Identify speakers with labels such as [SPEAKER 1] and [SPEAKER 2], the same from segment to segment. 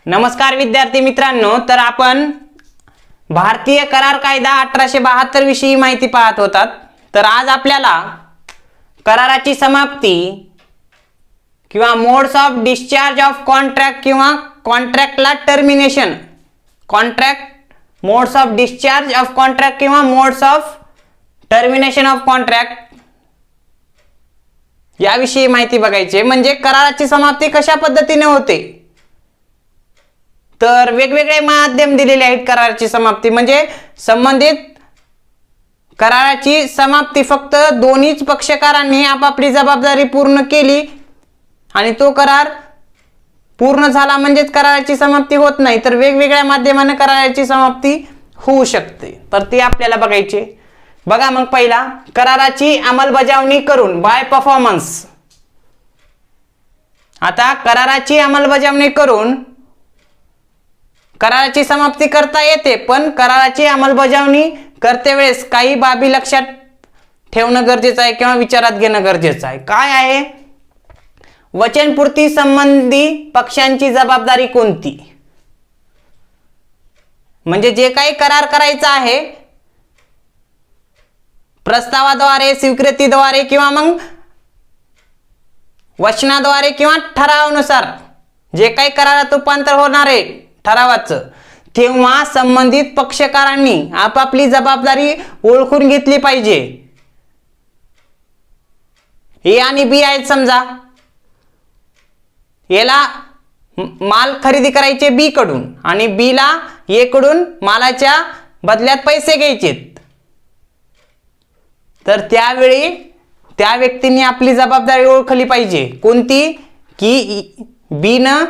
[SPEAKER 1] नमस्कार विद्यार्थी मित्रांनो, तर आपण भारतीय करार कायदा 1872 विषयी माहिती पाहत होतात। तर आज आपल्याला कराराची समाप्ती किंवा modes of discharge of contract किंवा कॉन्ट्रॅक्टला termination, modes of discharge of contract किंवा modes of termination of contract याविषयी माहिती बघायची। म्हणजे कराराची समाप्ती कशा पद्धतीने होते, तर वेगवेगळे माध्यम दिलेले आहेत। कराराची समाप्ती म्हणजे संबंधित कराराची समाप्ती फक्त दोन्हीच पक्षकारांनी आपापली जबाबदारी पूर्ण केली आणि तो करार पूर्ण झाला म्हणजेच कराराची समाप्ती होत नाही, तर वेगवेगळ्या माध्यमाने कराराची समाप्ती होऊ शकते। तर ती आपल्याला बघायची। बघा मग पहिला, कराराची अंमलबजावणी करून बाय परफॉर्मन्स। आता कराराची अंमलबजावणी करून कराराची समाप्ती करता येते, पण कराराची अंमलबजावणी करते वेळेस काही बाबी लक्षात ठेवणं गरजेचं आहे किंवा विचारात घेणं गरजेचं आहे। काय आहे? वचनपूर्ती संबंधी पक्षांची जबाबदारी कोणती, म्हणजे जे काही करार करायचा आहे प्रस्तावाद्वारे, स्वीकृतीद्वारे किंवा मग वचनाद्वारे किंवा ठरावानुसार जे काही करारात रूपांतर होणार आहे ठरावाचं, तेव्हा संबंधित पक्षकारांनी आपापली जबाबदारी ओळखून घेतली पाहिजे। ए आणि बी आहेत समजा, याला माल खरेदी करायचे बी कडून आणि बी ला ए कडून मालाच्या बदल्यात पैसे घ्यायचेत, तर त्यावेळी त्या व्यक्तींनी आपली जबाबदारी ओळखली पाहिजे। कोणती? की बी न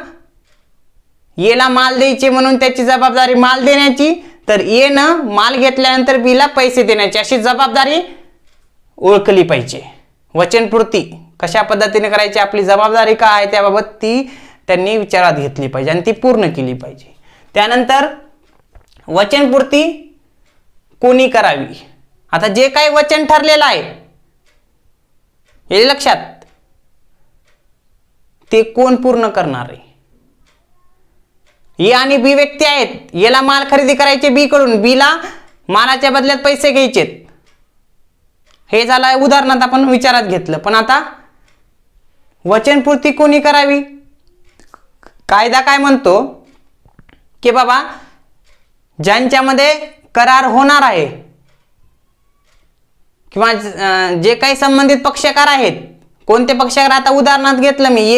[SPEAKER 1] ए ला माल द्यायचे म्हणून त्याची जबाबदारी माल देण्याची, तर ए न माल घेतल्यानंतर बी ला पैसे देण्याची, अशी जबाबदारी ओळखली पाहिजे। वचनपूर्ती कशा पद्धतीने करायची, आपली जबाबदारी काय आहे त्याबाबत ती त्यांनी विचारात घेतली पाहिजे आणि ती पूर्ण केली पाहिजे। त्यानंतर वचनपूर्ती कोणी करावी? आता जे काही वचन ठरलेलं आहे हे लक्षात, ते कोण पूर्ण करणार आहे? ए आणि बी व्यक्ती आहेत, याला माल खरेदी करायचे बी कडून, बी ला मालाच्या बदल्यात पैसे घ्यायचेत। हे झालं उदाहरणार्थ आपण विचारात घेतलं, पण आता वचनपूर्ती कोणी करावी? कायदा काय म्हणतो की बाबा ज्यांच्यामध्ये करार होणार आहे किंवा जे काही संबंधित पक्षकार आहेत, कोणते पक्षकार? आता उदाहरणार्थ घेतलं मी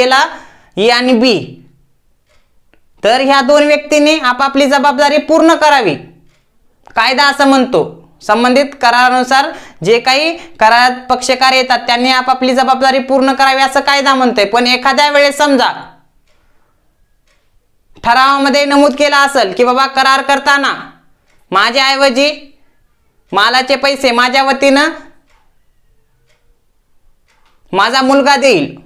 [SPEAKER 1] ए आणि बी, तर ह्या दोन व्यक्तींनी आपापली जबाबदारी पूर्ण करावी। कायदा असं म्हणतो संबंधित करारानुसार जे काही करारात पक्षकार येतात त्यांनी आपापली जबाबदारी पूर्ण करावी असं कायदा म्हणतोय। पण एखाद्या वेळेस समजा ठरावामध्ये नमूद केलं असेल की बाबा करार करताना माझ्याऐवजी मालाचे पैसे माझ्या वतीनं माझा मुलगा देईल,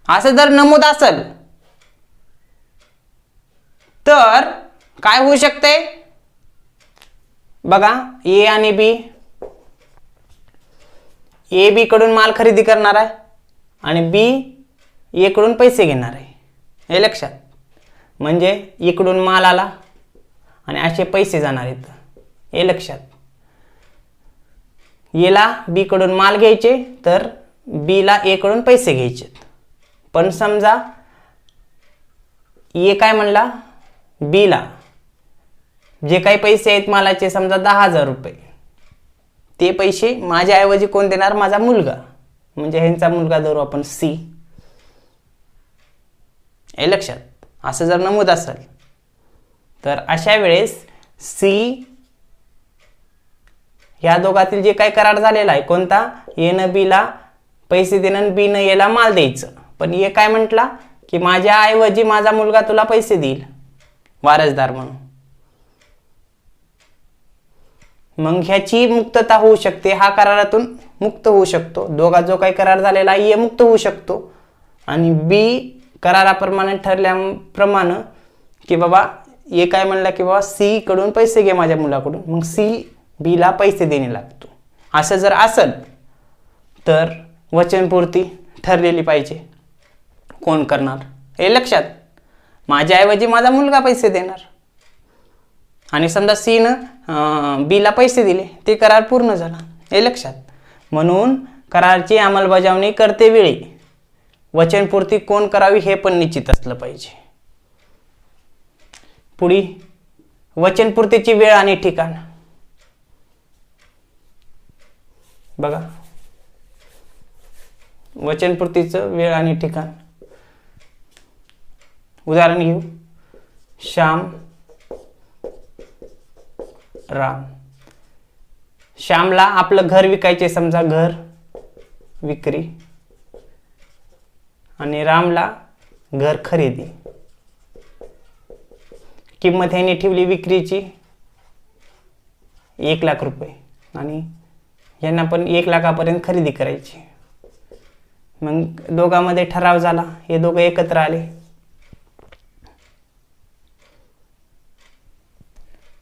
[SPEAKER 1] असं जर नमूद असेल तर काय होऊ शकते? बघा, ए आणि बी, ए बी कडून माल खरेदी करणार आहे आणि बी ए कडून पैसे घेणार आहे, हे लक्षात। म्हणजे इकडून माल आला आणि असे पैसे जाणार आहेत, हे लक्षात। ए ला बी कडून माल घ्यायचे तर बी ला ए कडून पैसे घ्यायचे। पण समजा ए काय म्हणला, बी ला जे काही पैसे आहेत मालाचे समजा 10,000 रुपये, ते पैसे माझ्याऐवजी कोण देणार? माझा मुलगा, म्हणजे ह्यांचा मुलगा धरू आपण सी, हे लक्षात। असं जर नमूद असेल तर अशा वेळेस सी ह्या दोघातील जे काही करार झालेला आहे, कोणता? ए न बी ला पैसे देणं, बी न ए ला माल द्यायचं, पण ए काय म्हटला की माझ्या ऐवजी माझा मुलगा तुला पैसे देईल वारसदार म्हणून। मग ह्याची मुक्तता होऊ शकते, हा करारातून मुक्त होऊ शकतो। दोघा जो काही करार झालेला आहे ए मुक्त होऊ शकतो आणि बी कराराप्रमाणे ठरल्याप्रमाणे की बाबा ए काय म्हणला की बाबा सी कडून पैसे घे माझ्या मुलाकडून, मग सी बी ला पैसे देणे लागतो। असं जर असेल तर वचनपूर्ती ठरलेली पाहिजे, कोण करणार हे लक्षात. माझ्याऐवजी माझा मुलगा पैसे देणार आणि समजा सीनं बीला पैसे दिले, ते करार पूर्ण झाला. हे लक्षात. म्हणून कराराची अंमलबजावणी करते वेळी वचनपूर्ती कोण करावी हे पण निश्चित असलं पाहिजे. पुढे वचनपूर्तीची वेळ आणि ठिकाण बघा. वचनपूर्तीचं वेळ आणि ठिकाण उदाहरण घेऊ. श्याम, राम. श्यामला आपलं घर विकायचे, समजा घर विक्री, आणि रामला घर खरेदी. किंमत ह्याने ठेवली विक्रीची 1,00,000 रुपये आणि यांना पण 1,00,000पर्यंत खरेदी करायची. मग दोघांमध्ये ठराव झाला, हे दोघं एकत्र आले.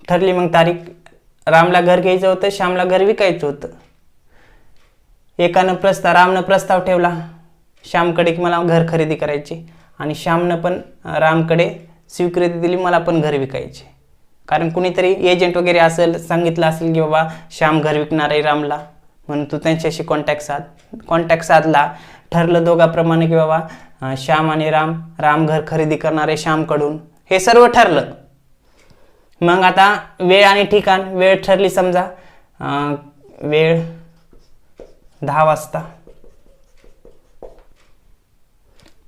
[SPEAKER 1] ठरली मग तारीख. रामला घर घ्यायचं होतं, श्यामला घर विकायचं होतं. रामनं प्रस्ताव ठेवला श्यामकडे की मला घर खरेदी करायची, आणि श्यामनं पण रामकडे स्वीकृती दिली, मला पण घर विकायचे. कारण कुणीतरी एजंट वगैरे असेल, सांगितलं असेल की बाबा श्याम घर विकणार आहे रामला, म्हणून तू त्यांच्याशी कॉन्टॅक्ट साधला. ठरलं दोघांप्रमाणे की बाबा श्याम आणि राम घर खरेदी करणार आहे श्यामकडून. हे सर्व ठरलं. मग आता वेळ आणि ठिकाण. वेळ ठरली, समजा वेळ 10 वाजता.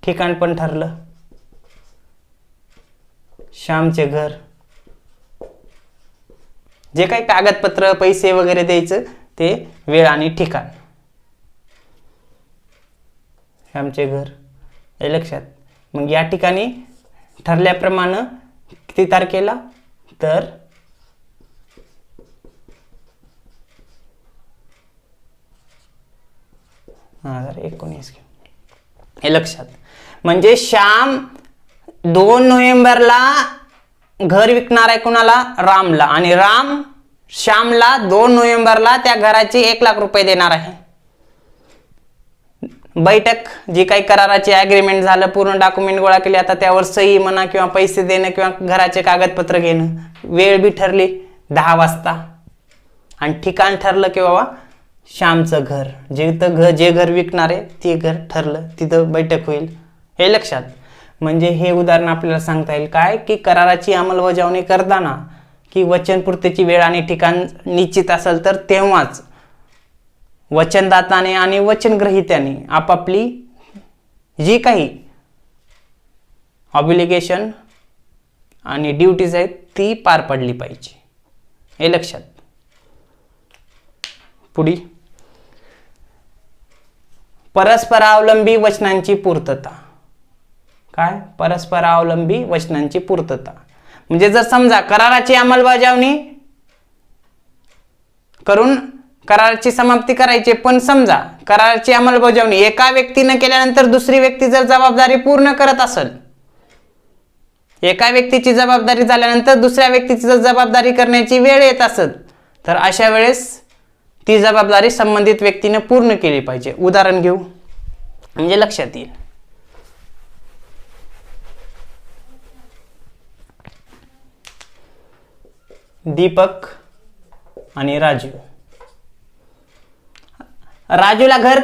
[SPEAKER 1] ठिकाण पण ठरलं, श्यामचे घर. जे काही कागदपत्र पैसे वगैरे द्यायचं ते वेळ आणि ठिकाण. श्यामचे घर, हे लक्षात. मग या ठिकाणी ठरल्याप्रमाणे किती तारखेला, तर 2019. हे लक्षात. म्हणजे श्याम 2 नोव्हेंबरला घर विकणार आहे कुणाला, रामला, आणि राम श्यामला 2 नोव्हेंबरला त्या घराचे 1,00,000 रुपये देणार आहे. बैठक, जी काही कराराची ॲग्रीमेंट झालं, पूर्ण डॉक्युमेंट गोळा केले, आता त्यावर सही म्हणा किंवा पैसे देणं किंवा घराचे कागदपत्र घेणं. वेळ बी ठरली 10 वाजता, आणि ठिकाण ठरलं की बाबा श्यामचं घर, जे घर विकणार आहे ते घर ठरलं, तिथं बैठक होईल. हे लक्षात. म्हणजे हे उदाहरण आपल्याला सांगता येईल काय, की कराराची अंमलबजावणी करताना की वचनपूर्तीची वेळ आणि ठिकाण निश्चित असेल तर तेव्हाच वचनदाताने आणि वचनग्रहित्याने आपापली जी काही ऑब्लिगेशन आणि ड्युटीज आहेत ती पार पडली पाहिजे. हे लक्षात. पुढे परस्परावलंबी वचनांची पूर्तता. काय, परस्परावलंबी वचनांची पूर्तता म्हणजे जर समजा कराराची अंमलबजावणी करून कराराची समाप्ती करायची, पण समजा कराराची अंमलबजावणी एका व्यक्तीने केल्यानंतर दुसरी व्यक्ती जर जबाबदारी पूर्ण करत असेल, एका व्यक्तीची जबाबदारी झाल्यानंतर दुसऱ्या व्यक्तीची जर जबाबदारी करण्याची वेळ येत असेल, तर अशा वेळेस ती जबाबदारी संबंधित व्यक्तीने पूर्ण केली पाहिजे. उदाहरण घेऊ म्हणजे लक्षात येईल. दीपक आणि राजू. राजूला घर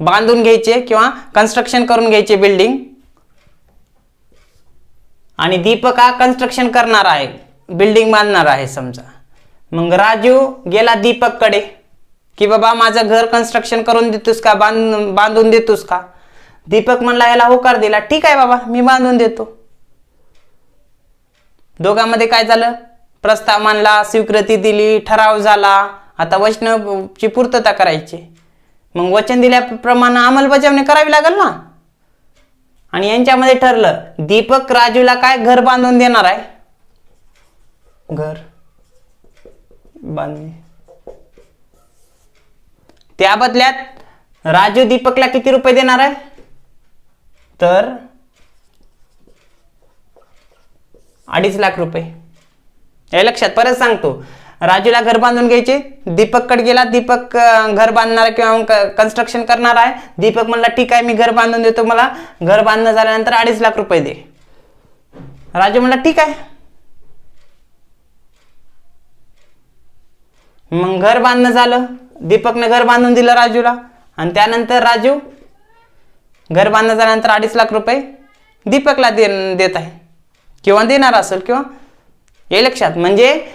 [SPEAKER 1] बांधून घ्यायचे किंवा कन्स्ट्रक्शन करून घ्यायचे बिल्डिंग, आणि दीपक हा कन्स्ट्रक्शन करणार आहे, बिल्डिंग बांधणार आहे समजा. मग राजू गेला दीपक कडे की बाबा माझं घर कन्स्ट्रक्शन करून देतोस का, बांधून देतोस का. दीपक म्हणला, याला होकार दिला, ठीक आहे बाबा मी बांधून देतो. दोघांमध्ये काय झालं, प्रस्ताव मांडला, स्वीकृती दिली, ठराव झाला. आता वचनाची पूर्तता करायची. मग वचन दिल्याप्रमाणे अंमलबजावणी करावी लागेल ना. आणि यांच्यामध्ये ठरलं दीपक राजूला काय घर बांधून देणार आहे, घर बांधणे. त्या बदल्यात राजू दीपकला किती रुपये देणार आहे, तर 2.5 लाख रुपये. हे लक्षात. परत सांगतो, राजूला घर बांधून घ्यायचे, दीपककडे गेला, दीपक घर बांधणार किंवा कन्स्ट्रक्शन करणार आहे. दीपक म्हणला ठीक आहे मी घर बांधून देतो, मला घर बांधणं झाल्यानंतर 2.5 लाख रुपये दे. राजू म्हणला ठीक आहे. मग घर बांधणं झालं, दीपकने घर बांधून दिलं राजूला, आणि त्यानंतर राजू घर बांधणं झाल्यानंतर 2.5 लाख रुपये दीपकला देत आहे किंवा देणार असेल किंवा हे लक्षात. म्हणजे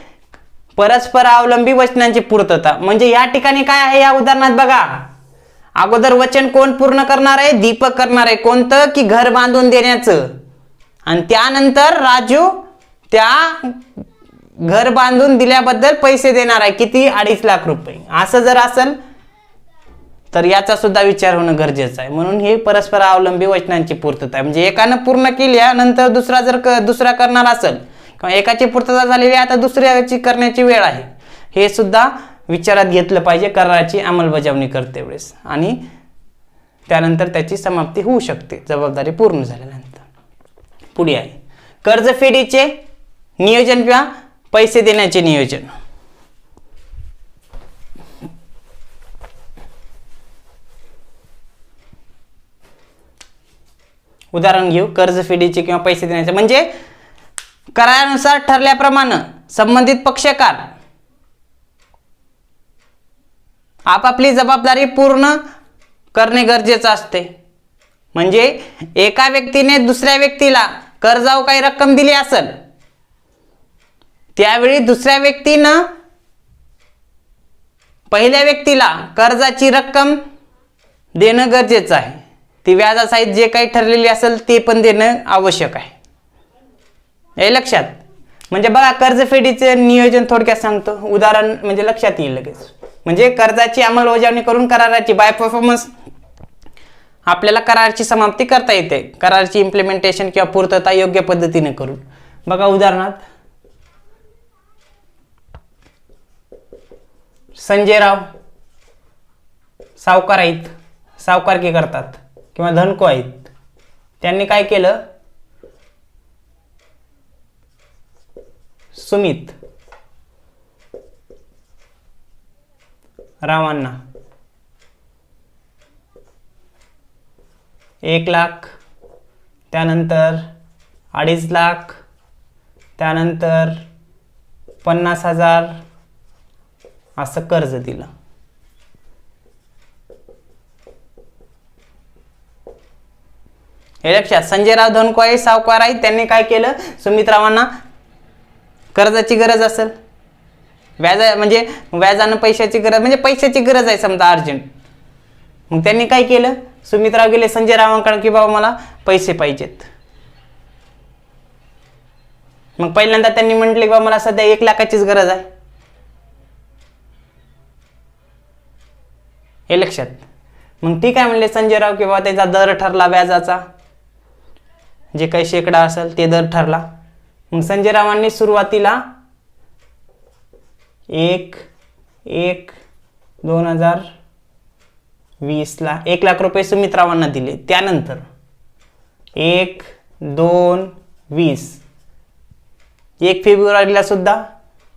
[SPEAKER 1] परस्पर अवलंबी वचनांची पूर्तता. म्हणजे या ठिकाणी काय आहे या उदाहरणात बघा, अगोदर वचन कोण पूर्ण करणार आहे? दीपक करणार आहे. कोणतं? की घर बांधून देण्याचं. आणि त्यानंतर राजू त्या घर बांधून दिल्याबद्दल पैसे देणार आहे. किती? 2.5 लाख रुपये. असं जर असेल तर याचा सुद्धा विचार होणं गरजेचं आहे. म्हणून हे परस्पर अवलंबी वचनांची पूर्तता आहे. म्हणजे एकानं पूर्ण केल्यानंतर दुसरा जर दुसरा करणार असेल किंवा एकाची पूर्तता झालेली आहे, आता दुसऱ्याची करण्याची वेळ आहे, हे सुद्धा विचारात घेतलं पाहिजे कराराची अंमलबजावणी करते वेळेस. आणि त्यानंतर त्याची समाप्ती होऊ शकते जबाबदारी पूर्ण झाल्यानंतर. पुढे आहे कर्जफेडीचे नियोजन किंवा पैसे देण्याचे नियोजन. उदाहरण घेऊ कर्जफेडीचे किंवा पैसे देण्याचे. म्हणजे करारानुसार ठरल्याप्रमाणे संबंधित पक्षकार आपापली जबाबदारी पूर्ण करणे गरजेचं असते. म्हणजे एका व्यक्तीने दुसऱ्या व्यक्तीला कर्जावर काही रक्कम दिली असेल, त्यावेळी दुसऱ्या व्यक्तीनं पहिल्या व्यक्तीला कर्जाची रक्कम देणं गरजेचं आहे. ती व्याजासहित जे काही ठरलेली असेल ते पण देणं आवश्यक आहे. हे लक्षात. म्हणजे बघा कर्जफेडीचे नियोजन थोडक्यात सांगतो, उदाहरण म्हणजे लक्षात येईल लगेच. म्हणजे कर्जाची अंमलबजावणी करून कराराची बाय परफॉर्मन्स आपल्याला कराराची समाप्ती करता येते. कराराची इम्प्लिमेंटेशन किंवा पूर्तता योग्य पद्धतीने करून. बघा उदाहरणार्थ संजयराव सावकार आहेत, सावकारकी करतात किंवा धनको आहेत. त्यांनी काय केलं? सुमित रावांना 1 लाख, त्यानंतर 2.5 लाख, त्यानंतर 50,000 असं कर्ज दिलं. हे लक्षात. संजयराव धनको आहे, सावकार आहे, त्यांनी काय केलं? सुमितरावांना कर्जाची गरज असेल, म्हणजे व्याजानं पैशाची गरज, म्हणजे पैशाची गरज आहे समजा अर्जंट. मग त्यांनी काय केलं? सुमितराव गेले संजयरावांकडे की बाबा मला पैसे पाहिजेत. मग पहिल्यांदा त्यांनी म्हटले की बाबा मला सध्या 1 लाखाचीच गरज आहे. हे लक्षात. मग ठीक आहे म्हणले संजयराव की बाबा त्याचा दर ठरला, व्याजाचा जे काही शेकडा असेल ते दर ठरला. मग संजयरावांनी सुरुवातीला 1/1/2020ला 1 लाख रुपये सुमितरावांना दिले. त्यानंतर 1/2/20 1 फेब्रुवारीला सुद्धा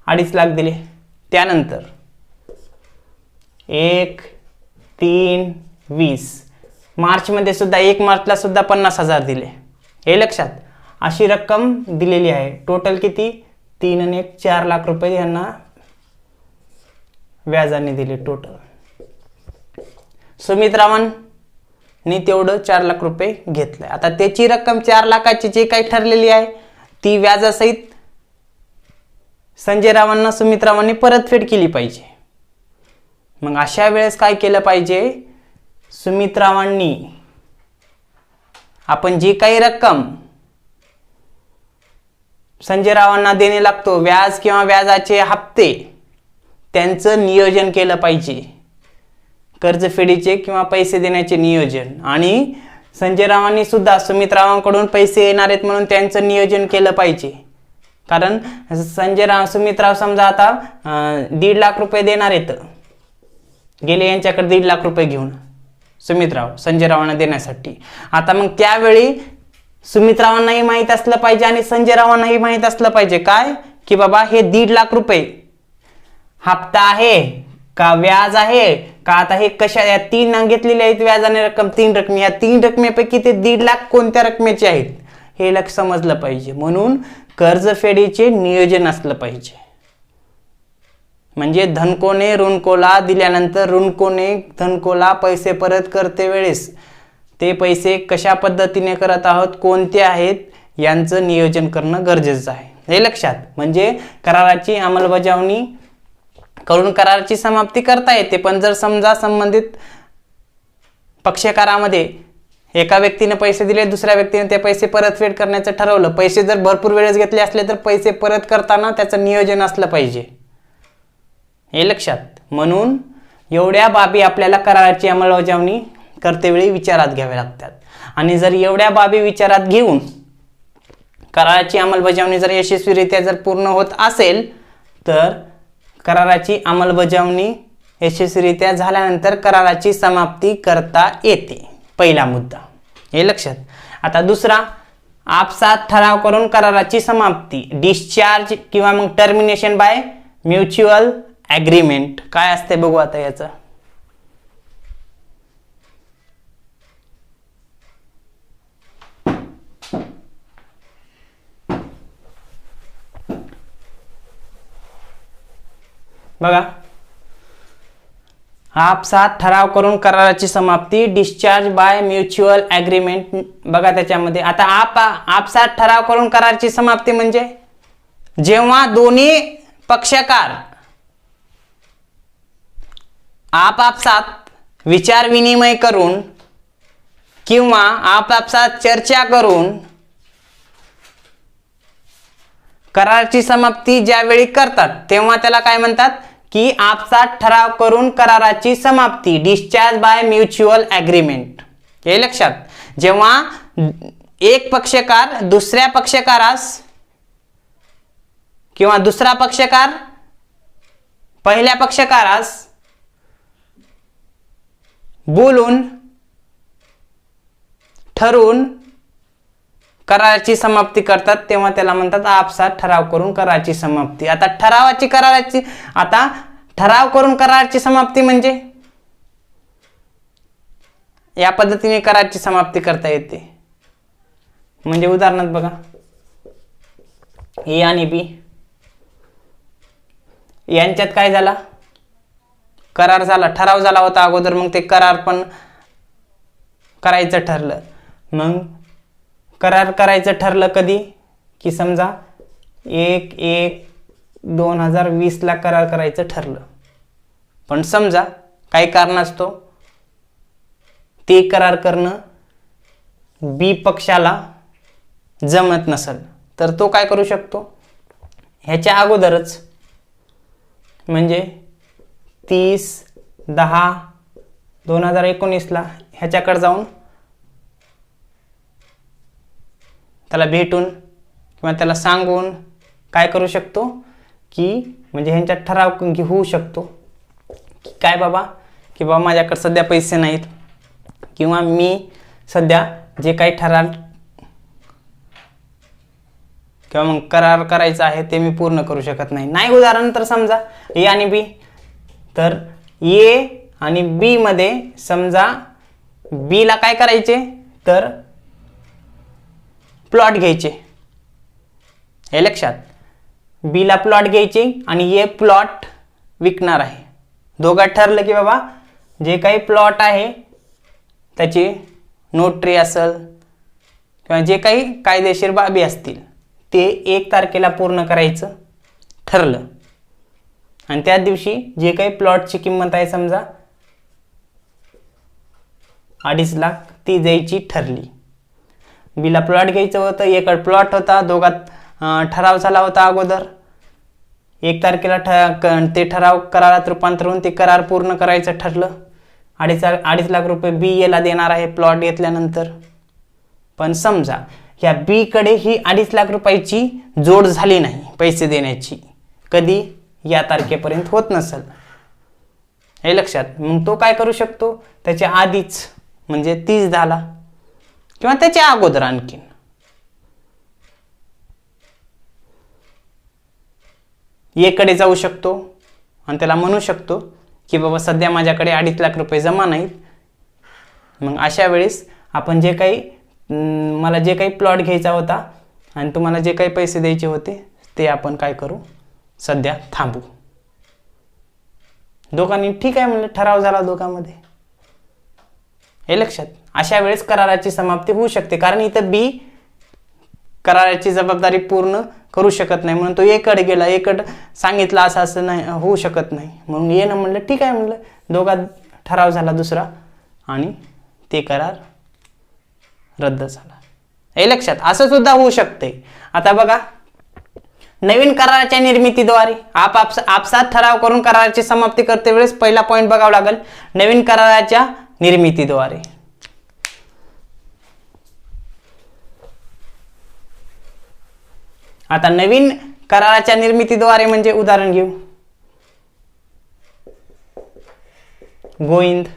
[SPEAKER 1] 2.5 लाख दिले. त्यानंतर 1/3/20 मार्चमध्ये सुद्धा 1 मार्चला सुद्धा 50,000 दिले. हे लक्षात. अशी रक्कम दिलेली आहे. टोटल किती? 3 आणि 1 4 लाख रुपये यांना व्याजाने दिले टोटल. सुमितरावांनी तेवढं 4 लाख रुपये घेतलंय. आता त्याची रक्कम 4 लाखाची जे काही ठरलेली आहे ती व्याजासहित संजयरावांना सुमितरावांनी परतफेड केली पाहिजे. मग अशा वेळेस काय केलं पाहिजे? सुमितरावांनी आपण जी काही रक्कम संजयरावांना देणे लागतो, व्याज किंवा व्याजाचे हप्ते, त्यांचं नियोजन केलं पाहिजे. कर्जफेडीचे किंवा पैसे देण्याचे नियोजन. आणि संजयरावांनी सुद्धा सुमितरावांकडून पैसे येणार आहेत म्हणून त्यांचं नियोजन केलं पाहिजे. कारण सुमितराव समजा आता 1.5 लाख रुपये देणार आहेत, गेले यांच्याकडे 1.5 लाख रुपये घेऊन सुमितराव संजयरावांना देण्यासाठी. आता मग त्यावेळी सुमितरावांनाही माहीत असलं पाहिजे आणि संजयरावांनाही माहीत असलं पाहिजे काय? की बाबा हे 1.5 लाख रुपये हप्ता आहे का व्याज आहे का आता हे कशा, या 3 घेतलेले आहेत व्याजाने रक्कम, 3 रकमी, या 3 रकमेपैकी ते 1.5 लाख कोणत्या रकमेचे आहेत हे लक्ष समजलं पाहिजे. म्हणून कर्जफेडीचे नियोजन असलं पाहिजे. म्हणजे धनकोने ऋणकोला दिल्यानंतर ऋणकोने धनकोला पैसे परत करते वेळेस ते पैसे कशा पद्धतीने करत आहोत, कोणते आहेत यांचं नियोजन करणं गरजेचं आहे, हे लक्षात. म्हणजे कराराची अंमलबजावणी करून कराराची समाप्ती करता येते, पण जर समजा संबंधित पक्षकारामध्ये एका व्यक्तीने पैसे दिले, दुसऱ्या व्यक्तीने ते पैसे परतफेड करण्याचं ठरवलं, पैसे जर भरपूर वेळेस घेतले असले तर पैसे परत करताना त्याचं नियोजन असलं पाहिजे, हे लक्षात. म्हणून एवढ्या बाबी आपल्याला कराराची अंमलबजावणी करतेवेळी विचारात घ्याव्या लागतात. आणि जर एवढ्या बाबी विचारात घेऊन कराराची अंमलबजावणी जर यशस्वीरित्या जर पूर्ण होत असेल तर कराराची अंमलबजावणी यशस्वीरित्या झाल्यानंतर कराराची समाप्ती करता येते, पहिला मुद्दा, हे लक्षात. आता दुसरा, आपसात ठराव करून कराराची समाप्ती, डिस्चार्ज किंवा मग टर्मिनेशन बाय म्युच्युअल ॲग्रीमेंट. काय असते बघू आता याचं. बघा, आपसात ठराव करून कराराची समाप्ती, डिस्चार्ज बाय म्युच्युअल ॲग्रीमेंट. बघा त्याच्यामध्ये आता आपसात ठराव करून कराराची समाप्ती म्हणजे जेव्हा दोन्ही पक्षकार आपापसात विचार विनिमय करून किंवा आपापसात चर्चा करून कराराची समाप्ती ज्यावेळी करतात तेव्हा त्याला काय म्हणतात की आपसात ठराव करून कराराची समाप्ती, डिस्चार्ज बाय म्युच्युअल ॲग्रीमेंट, हे लक्षात. जेव्हा एक पक्षकार दुसऱ्या पक्षकारास किंवा दुसरा पक्षकार पहिल्या पक्षकारास बोलून ठरवून कराराची समाप्ती करतात तेव्हा त्याला म्हणतात आपसात ठराव करून कराराची समाप्ती. आता ठराव करून कराराची समाप्ती म्हणजे या पद्धतीने कराराची समाप्ती करता येते. म्हणजे उदाहरणार्थ बघा, ए आणि बी यांच्यात काय झाला, करार झाला, ठराव झाला होता अगोदर, मग ते करार पण करायचं ठरलं. मग करार करायचं ठरलं कधी की समजा 1/1/2020 ला करार करायचं ठरलं, पण समजा काही कारणास्तव ते करार करणं बी पक्षाला जमत नसेल तर तो काय करू शकतो, ह्याच्या अगोदरच म्हणजे 30/10/2019 ला ह्याच्याकडे जाऊन त्याला भेटून किंवा त्याला सांगून काय करू शकतो की म्हणजे ह्यांच्यात ठराव होऊ शकतो की काय बाबा की बाबा माझ्याकडे सध्या पैसे नाहीत किंवा मी सध्या जे काही ठराव किंवा मग करार करायचा आहे ते मी पूर्ण करू शकत नाही. उदाहरण तर समजा ए आणि बी, तर ए आणि बी मध्ये समजा बी ला काय करायचे तर प्लॉट घ्यायचे, हे लक्षात. बी ला प्लॉट घ्यायचे आणि ए प्लॉट विकणार आहे. दोघात ठरलं की बाबा जे काही प्लॉट आहे त्याची नोटरी असेल किंवा जे काही कायदेशीर बाबी असतील ते 1 तारखेला पूर्ण करायचं ठरलं. आणि त्या दिवशी जे काही प्लॉटची किंमत आहे समजा 2.5 लाख ती द्यायची ठरली. बीला प्लॉट घ्यायचं होतं, एकड प्लॉट होता, दोघात ठराव झाला होता अगोदर. 1 तारखेला ते ठराव करारात रूपांतर होऊन ते करार पूर्ण करायचं ठरलं. 2.5 लाख रुपये बी एला देणार आहे प्लॉट घेतल्यानंतर. पण समजा ह्या बी कडे ही 2.5 लाख रुपयाची जोड झाली नाही पैसे देण्याची, कधी या तारखेपर्यंत होत नसेल, हे लक्षात. मग तो काय करू शकतो, त्याच्या आधीच म्हणजे 30 झाला किंवा त्याच्या अगोदर आणखीन एकडे जाऊ शकतो आणि त्याला म्हणू शकतो की बाबा सध्या माझ्याकडे 2.5 लाख रुपये जमा नाहीत. मग अशा वेळेस आपण जे काही मला जे काही प्लॉट घ्यायचा होता आणि तुम्हाला जे काही पैसे द्यायचे होते ते आपण काय करू, सध्या थांबू. दोघांनी ठीक आहे म्हणलं, ठराव झाला दोघांमध्ये. हे लक्षात. अशा वेळेस कराराची समाप्ती होऊ शकते, कारण इथं बी कराराची जबाबदारी पूर्ण करू शकत नाही म्हणून तो एकडे गेला, एकड सांगितलं असं नाही होऊ शकत नाही म्हणून येणं म्हणलं ठीक आहे म्हणलं, दोघात ठराव झाला दुसरा आणि ते करार रद्द झाला. हे लक्षात. असं सुद्धा होऊ शकते. आता बघा, नवीन कराराच्या निर्मितीद्वारे आपसात ठराव करून कराराची समाप्ती करते वेळेस पहिला पॉईंट बघावा लागेल, नवीन कराराच्या निर्मितीद्वारे. आता नवीन कराराच्या निर्मितीद्वारे म्हणजे उदाहरण घेऊ, गोविंद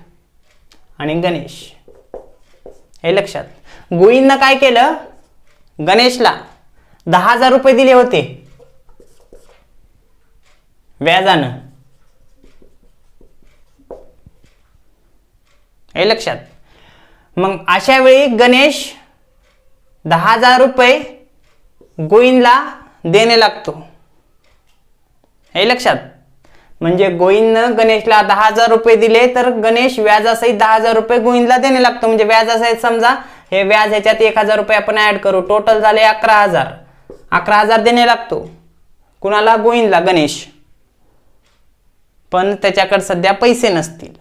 [SPEAKER 1] आणि गणेश. हे लक्षात. गोविंदनं काय केलं, गणेशला 10,000 रुपये दिले होते व्याजानं. हे लक्षात. मग अशा वेळी गणेश 10,000 रुपये गोविंदला देणे लागतो. हे लक्षात. म्हणजे गोविंदनं गणेशला 10,000 रुपये दिले तर गणेश व्याजासहित 10,000 रुपये गोविंदला देणे लागतो. म्हणजे व्याजासहित समजा हे व्याज ह्याच्यात 1,000 रुपये आपण ऍड करू, टोटल झाले 11,000. 11,000 देणे लागतो कुणाला, गोविंदला, गणेश. पण त्याच्याकडे सध्या पैसे नसतील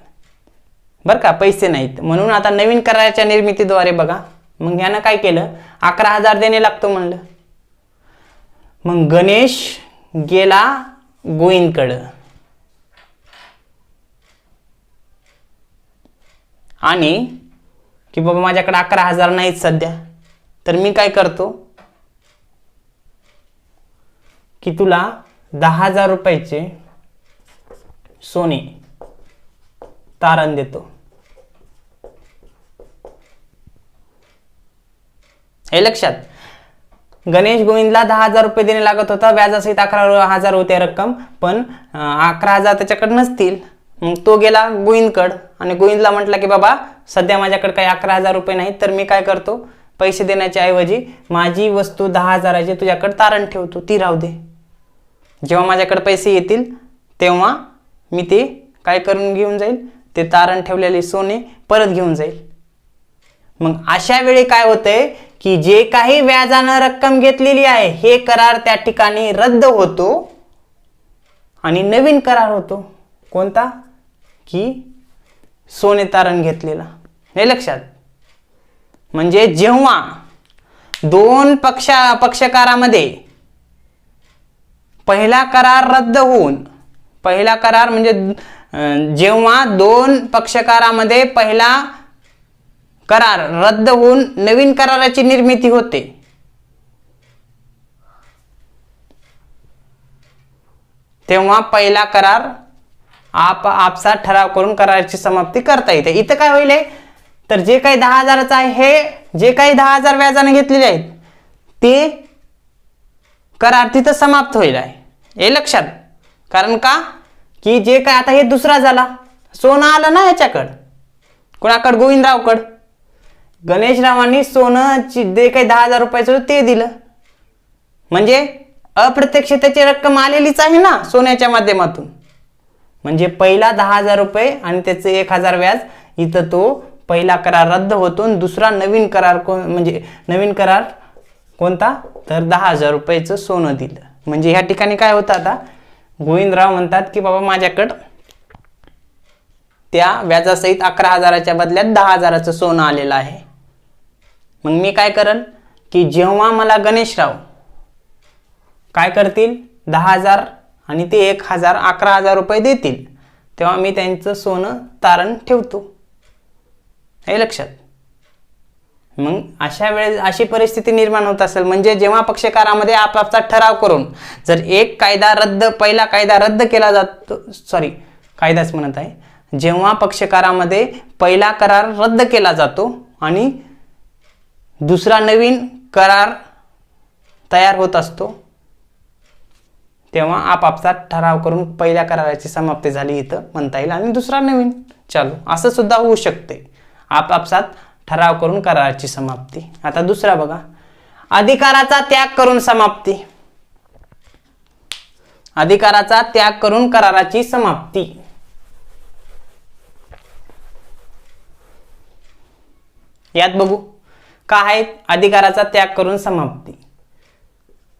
[SPEAKER 1] बरं का, पैसे नाहीत. म्हणून आता नवीन कराराच्या निर्मितीद्वारे बघा, मग ह्यानं काय केलं, 11,000 देणे लागतो म्हणलं. मग गणेश गेला गोविंदकडं आणि की बाबा माझ्याकडे 11,000 नाहीत सध्या, तर मी काय करतो की तुला 10,000 रुपयाचे सोने तारण देतो. हे लक्षात. गणेश गोविंदला 10,000 रुपये देणे लागत होता, व्याजासहित 11,000 होते रक्कम, पण 11,000 त्याच्याकडे नसतील. मग तो गेला गोविंदकडं आणि गोविंदला म्हटलं की बाबा सध्या माझ्याकडे काही 11,000 रुपये नाहीत, तर मी काय करतो, पैसे देण्याच्या ऐवजी माझी वस्तू 10,000ची तुझ्याकडे तारण ठेवतो, ती राहू दे. जेव्हा माझ्याकडे पैसे येतील तेव्हा मी ते काय करून घेऊन जाईल, ते तारण ठेवलेले सोने परत घेऊन जाईल. मग अशा वेळी काय होतंय की जे काही व्याजानं रक्कम घेतलेली आहे हे करार त्या ठिकाणी रद्द होतो आणि नवीन करार होतो. कोणता, की सोने तारण घेतलेला. हे लक्षात. म्हणजे जेव्हा दोन पक्षकारामध्ये पहिला करार रद्द होऊन, पहिला करार म्हणजे जेव्हा दोन पक्षकारामध्ये पहिला करार रद्द होऊन नवीन कराराची निर्मिती होते, तेव्हा पहिला करार आपसात ठराव करून कराराची समाप्ती करता येते. इथं काय होईल, तर जे काही 10,000चं आहे, हे जे काही 10,000 व्याजाने घेतलेले आहेत ते करार तिथं समाप्त होईल आहे. हे लक्षात. कारण का, की जे काय आता हे दुसरा झाला, सोनं आलं ना ह्याच्याकडं, कुणाकडं, गोविंदरावकडं. गणेशरावांनी सोनं जे काही 10,000 रुपयाचं ते दिलं, म्हणजे अप्रत्यक्ष त्याची रक्कम आलेलीच आहे ना सोन्याच्या माध्यमातून. म्हणजे पहिला 10,000 रुपये आणि त्याचं 1,000 व्याज, इथं तो पहिला करार रद्द होतो. दुसरा नवीन करार म्हणजे नवीन करार कोणता, तर 10,000 रुपयाचं सोनं दिलं. म्हणजे ह्या ठिकाणी काय होतं, आता गोविंदराव म्हणतात की बाबा माझ्याकडं त्या व्याजासहित 11,000च्या बदल्यात 10,000चं सोनं आलेलं आहे. मग मी काय करल की जेव्हा मला गणेशराव काय करतील, 10,000 आणि ते 1,000, 11,000 रुपये देतील, तेव्हा मी त्यांचं सोनं तारण ठेवतो. हे लक्षात. मग अशा वेळेस अशी परिस्थिती निर्माण होत असेल, म्हणजे जेव्हा पक्षकारामध्ये आपापसात ठराव करून जर एक कायदा रद्द, पहिला कायदा रद्द केला जातो, कायदाच म्हणत आहे, जेव्हा पक्षकारामध्ये पहिला करार रद्द केला जातो आणि दुसरा नवीन करार तयार होत असतो, तेव्हा आपापसात ठराव करून पहिल्या कराराची समाप्ती झाली इथं म्हणता येईल आणि दुसरा नवीन चालू असं सुद्धा होऊ शकते. आपापसात ठराव करून कराराची समाप्ती. आता दुसरा बघा, अधिकाराचा त्याग करून समाप्ती. अधिकाराचा त्याग करून कराराची समाप्ती. यात बघू काय आहे अधिकाराचा त्याग करून समाप्ती.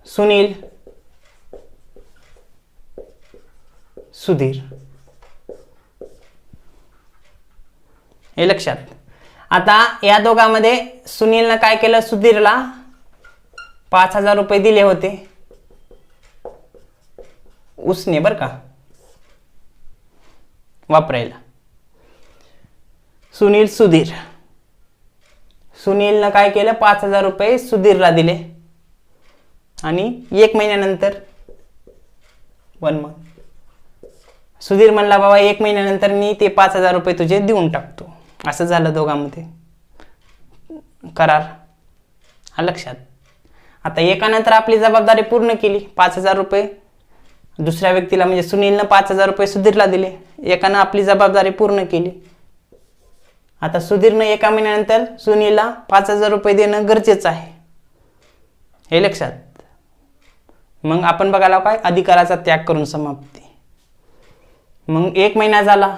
[SPEAKER 1] सुनील, सुधीर, हे लक्षात. आता या दोघांमध्ये सुनीलनं काय केलं, सुधीरला 5,000 रुपये दिले होते उसने बर का वापरायला. सुनील, सुधीर. सुनीलनं काय केलं, 5,000 रुपये सुधीरला दिले आणि 1 महिन्यानंतर 1 मंथ सुधीर म्हणला बाबा 1 महिन्यानंतर मी ते 5,000 रुपये तुझे देऊन टाकतो. असं झालं दोघांमध्ये करार. हा लक्षात. आता एकानंतर आपली जबाबदारी पूर्ण केली. 5,000 रुपये दुसऱ्या व्यक्तीला म्हणजे सुनीलनं 5,000 रुपये सुधीरला दिले. एकानं आपली जबाबदारी पूर्ण केली. आता सुधीरनं 1 महिन्यानंतर सुनीलला 5,000 रुपये देणं गरजेचं आहे, हे लक्षात. मग आपण बघायला काय, अधिकाराचा त्याग करून समाप्ती. मग 1 महिना झाला,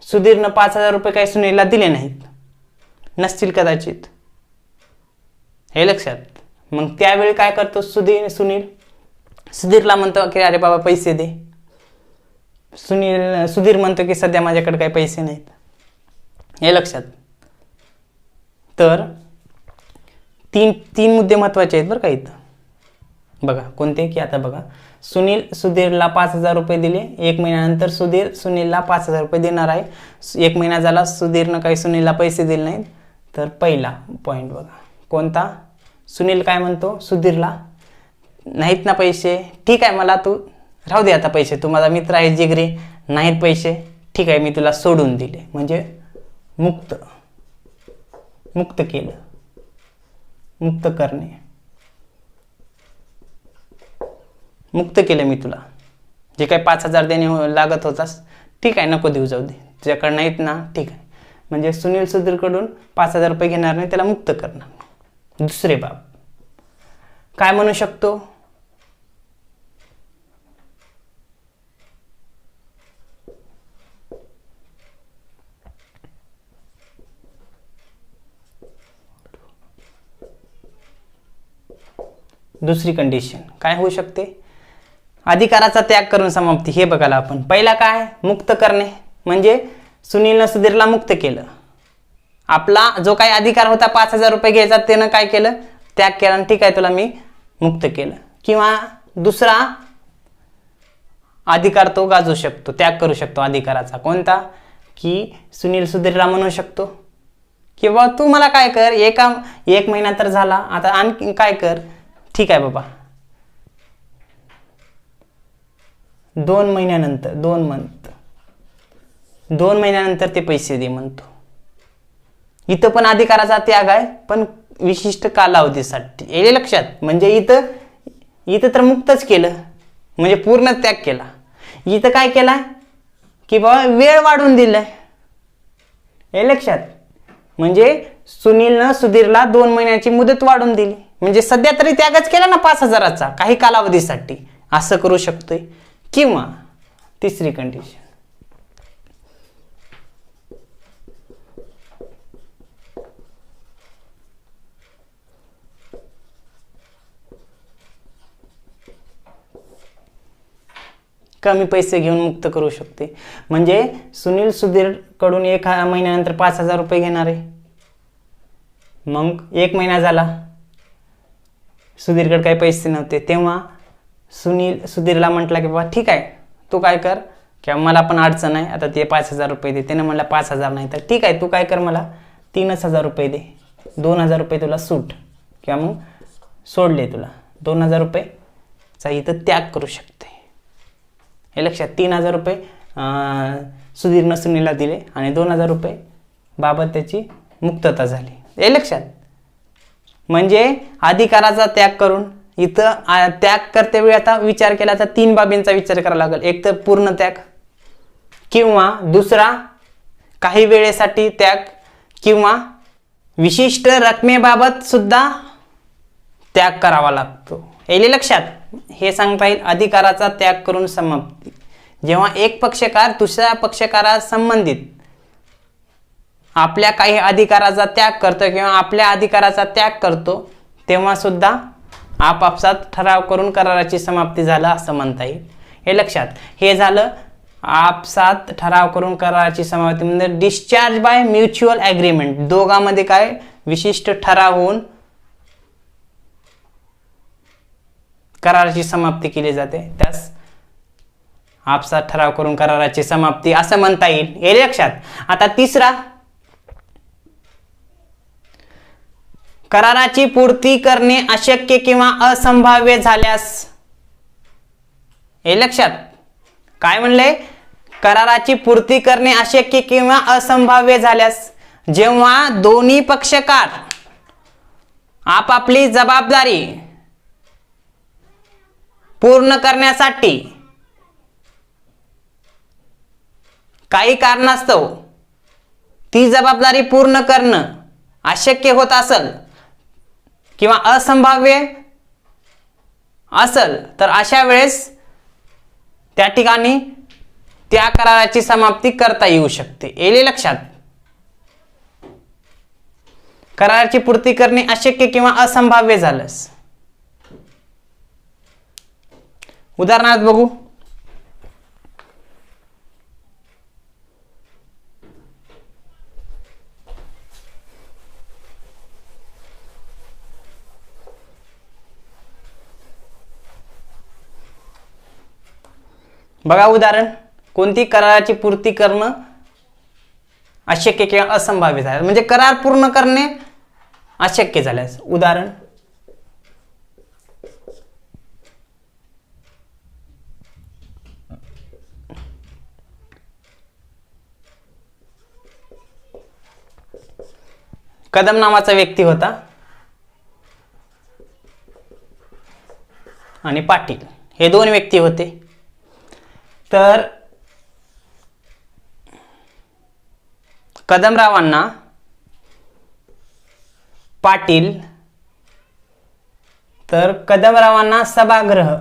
[SPEAKER 1] सुधीरनं 5,000 रुपये काही सुनीलला दिले नाहीत, नसतील कदाचित, हे लक्षात. मग त्यावेळी काय करतो सुनील, सुधीरला म्हणतो की अरे बाबा पैसे दे. सुधीर म्हणतो की सध्या माझ्याकडे काही पैसे नाहीत, हे लक्षात. तर तीन मुद्दे महत्वाचे आहेत बरं का इथं. बघा कोणते, की आता बघा सुनील सुधीरला 5,000 रुपये दिले. 1 महिन्यानंतर सुधीर सुनीलला 5,000 रुपये देणार आहे. 1 महिना झाला, सुधीरनं काही सुनीलला पैसे दिले नाहीत. तर पहिला पॉईंट बघा कोणता, सुनील काय म्हणतो सुधीरला, नाहीत ना पैसे, ठीक आहे मला तू राहू दे आता पैसे, तू माझा मित्र आहे जिगरी, नाहीत पैसे, ठीक आहे मी तुला सोडून दिले. म्हणजे मुक्त केलं, मुक्त करणे, मुक्त केलं मी तुला. जे काही 5,000 देणे लागत होतास, ठीक आहे नको देऊ, जाऊ दे, तुझ्याकडे नाहीत ना, ठीक आहे. म्हणजे सुनील सुधीरकडून 5,000 रुपये घेणार नाही, त्याला मुक्त करणार. दुसरे बाब काय म्हणू शकतो, दुसरी कंडिशन काय होऊ शकते, अधिकाराचा त्याग करून समाप्ती. हे बघायला आपण पहिला काय, मुक्त करणे, म्हणजे सुनीलनं सुधीरला मुक्त केलं. आपला जो काही अधिकार होता 5,000 रुपये घ्यायचा, त्यानं काय केलं, त्याग केला, ठीक आहे तुला मी मुक्त केलं. किंवा दुसरा अधिकार तो गाजवू शकतो, त्याग करू शकतो अधिकाराचा. कोणता, की सुनील सुधीरला म्हणू शकतो किंवा तू मला काय कर, 1 महिना तर झाला, आता आणखी काय कर, ठीक आहे बाबा 2 महिन्यानंतर 2 महिन्यानंतर ते पैसे दे म्हणतो. इथं पण अधिकाराचा त्याग आहे, पण विशिष्ट कालावधीसाठी, हे लक्षात. म्हणजे इथं तर मुक्तच केलं, म्हणजे पूर्ण त्याग केला. इथं काय केला, की बाबा वेळ वाढवून दिलाय, हे लक्षात. म्हणजे सुनीलनं सुधीरला 2 महिन्याची मुदत वाढवून दिली, म्हणजे सध्या तरी त्यागच केला ना 5,000चा काही कालावधीसाठी, असं करू शकतोय. किंवा तिसरी कंडिशन, कमी पैसे घेऊन मुक्त करू शकते. म्हणजे सुनील सुधीरकडून 1 महिन्यानंतर 5,000 रुपये घेणार आहे. मग 1 महिना झाला, सुधीरकडे काही पैसे नव्हते, तेव्हा सुनील सुधीरला म्हटला की बाबा ठीक आहे तू काय कर, किंवा मला पण अडचण आहे, आता ते 5,000 रुपये दे. त्याने म्हणला 5,000 नाही, तर ठीक आहे तू काय कर, मला 3,000 रुपये दे, 2,000 रुपये तुला सूट, किंवा मग सोडले तुला 2,000 रुपयेचा इथं त्याग करू शकते, हे लक्षात. 3,000 रुपये सुधीरनं सुनीलला दिले आणि 2,000 रुपये बाबत त्याची मुक्तता झाली, हे लक्षात. म्हणजे अधिकाराचा त्याग करून इथं त्याग करतेवेळी आता विचार केला तर 3 बाबींचा विचार करावा लागेल. एक तर पूर्ण त्याग, किंवा दुसरा काही वेळेसाठी त्याग, किंवा विशिष्ट रकमेबाबत सुद्धा त्याग करावा लागतो. येईल लक्षात. हे सांगता येईल अधिकाराचा त्याग करून समाप्ती. जेव्हा एक पक्षकार दुसऱ्या पक्षकारास संबंधित आपल्या काही अधिकाराचा त्याग करतो किंवा आपल्या अधिकाराचा त्याग करतो, तेव्हा सुद्धा आपापसात ठराव करून कराराची समाप्ती झालं असं म्हणता येईल. हे लक्षात. हे झालं आपसात ठराव करून कराराची समाप्ती म्हणजे डिस्चार्ज बाय म्युच्युअल ॲग्रीमेंट. दोघांमध्ये काय विशिष्ट ठराव होऊन कराराची समाप्ती केली जाते, त्यास आपसात ठराव करून कराराची समाप्ती असं म्हणता येईल. हे लक्षात. आता तिसरा, कराराची पूर्ती करणे अशक्य किंवा असंभाव्य झाल्यास. हे लक्षात. काय म्हणले? कराराची पूर्ती करणे अशक्य किंवा असंभाव्य झाल्यास जेव्हा दोन्ही पक्षकार आपापली जबाबदारी पूर्ण करण्यासाठी काही कारणास्तव ती जबाबदारी पूर्ण करणं अशक्य होत असेल किंवा असंभाव्य असेल, तर अशा वेळेस त्या ठिकाणी त्या कराराची समाप्ती करता येऊ शकते. येईल लक्षात. कराराची पूर्ती करणे अशक्य किंवा असंभाव्य झाल्यास. उदाहरणार्थ बघू. बघा उदाहरण. कोणती कराराची पूर्ती करणं अशक्य किंवा असंभाव्य झाल्यास, म्हणजे करार पूर्ण करणे अशक्य झाल्यास. उदाहरण. कदम नावाचा व्यक्ती होता आणि पाटील हे 2 व्यक्ती होते. तर कदमरावांना पाटील, तर कदमरावांना सभागृह,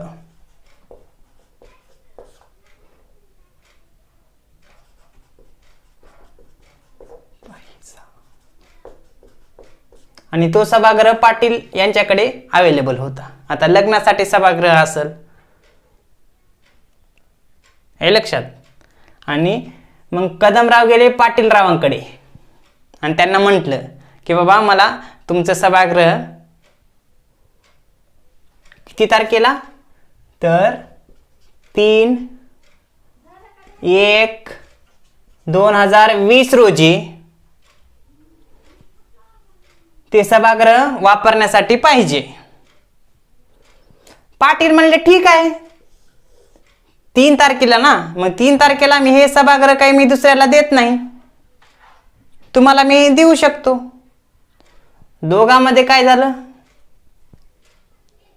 [SPEAKER 1] आणि तो सभागृह पाटील यांच्याकडे अवेलेबल होता. आता लग्नासाठी सभागृह असेल. हे लक्षात. आणि मग कदमराव गेले पाटीलरावांकडे आणि त्यांना म्हटलं की बाबा मला तुमचं सभागृह किती तारखेला, तर 3/1/2020 रोजी ते सभागृह वापरण्यासाठी पाहिजे. पाटील म्हणले ठीक आहे, 3 तारखेला ना, मग 3 तारखेला मी हे सभागृह काही मी दुसऱ्याला देत नाही, तुम्हाला मी देऊ शकतो. दोघांमध्ये काय झालं?